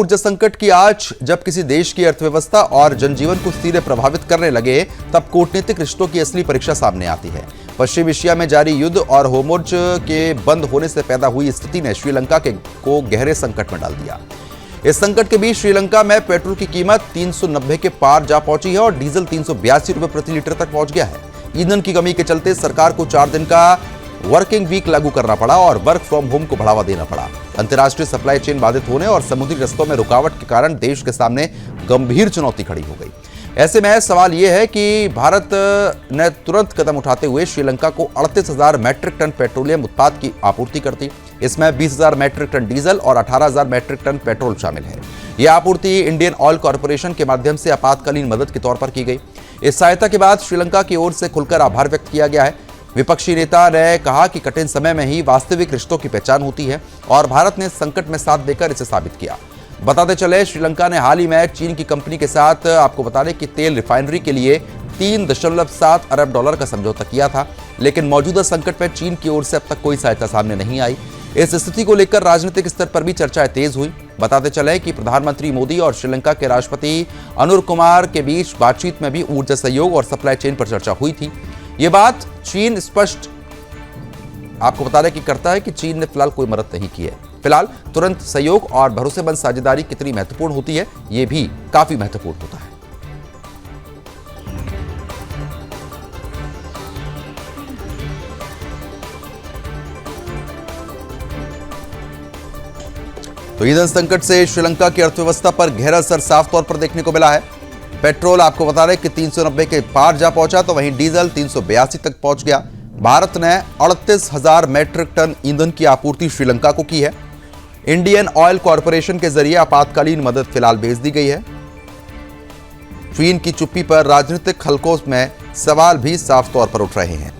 ऊर्जा संकट की आज जब किसी देश की अर्थव्यवस्था और जनजीवन को सीधे प्रभावित करने लगे, तब कूटनीतिक रिश्तों की असली परीक्षा सामने आती है। पश्चिम एशिया में जारी युद्ध और होर्मुज़ के बंद होने से पैदा हुई स्थिति ने श्रीलंका को गहरे संकट में डाल दिया। इस संकट के बीच श्रीलंका में पेट्रोल की कीमत 390 के पार जा पहुंची है और डीजल 382 रुपए प्रति लीटर तक पहुंच गया है। ईंधन की कमी के चलते सरकार को 4 दिन का वर्किंग वीक लागू करना पड़ा और वर्क फ्रॉम होम को बढ़ावा देना पड़ा। अंतर्राष्ट्रीय सप्लाई चेन बाधित होने और समुद्री रस्तों में रुकावट के कारण देश के सामने गंभीर चुनौती खड़ी हो गई। ऐसे में सवाल यह है कि भारत ने तुरंत कदम उठाते हुए श्रीलंका को 38,000 मैट्रिक टन पेट्रोलियम उत्पाद की आपूर्ति कर दी। इसमें 20,000 मैट्रिक टन डीजल और 18,000 मैट्रिक टन पेट्रोल शामिल है। यह आपूर्ति इंडियन ऑयल कॉर्पोरेशन के माध्यम से आपातकालीन मदद के तौर पर की गई। इस सहायता के बाद श्रीलंका की ओर से खुलकर आभार व्यक्त किया गया है। विपक्षी नेता ने कहा कि कठिन समय में ही वास्तविक रिश्तों की पहचान होती है और भारत ने संकट में साथ देकर इसे साबित किया। बताते चले, श्रीलंका ने हाल ही में चीन की कंपनी के साथ आपको बता दें कि तेल रिफाइनरी के लिए 3.7 अरब डॉलर का समझौता किया था, लेकिन मौजूदा संकट में चीन की ओर से अब तक कोई सहायता सामने नहीं आई। इस स्थिति को लेकर राजनीतिक स्तर पर भी चर्चाएं तेज हुई। बताते चले कि प्रधानमंत्री मोदी और श्रीलंका के राष्ट्रपति अनुर कुमार के बीच बातचीत में भी ऊर्जा सहयोग और सप्लाई चेन पर चर्चा हुई थी। ये बात चीन स्पष्ट आपको बता रहे कि करता है कि चीन ने फिलहाल कोई मदद नहीं की है। फिलहाल तुरंत सहयोग और भरोसेमंद साझेदारी कितनी महत्वपूर्ण होती है, ये भी काफी महत्वपूर्ण होता है। तो ईंधन संकट से श्रीलंका की अर्थव्यवस्था पर गहरा असर साफ तौर पर देखने को मिला है। पेट्रोल आपको बता रहे कि 390 के पार जा पहुंचा, तो वहीं डीजल 382 तक पहुंच गया। भारत ने 38,000 मैट्रिक टन ईंधन की आपूर्ति श्रीलंका को की है। इंडियन ऑयल कॉर्पोरेशन के जरिए आपातकालीन मदद फिलहाल भेज दी गई है। चीन की चुप्पी पर राजनीतिक हलकों में सवाल भी साफ तौर पर उठ रहे हैं।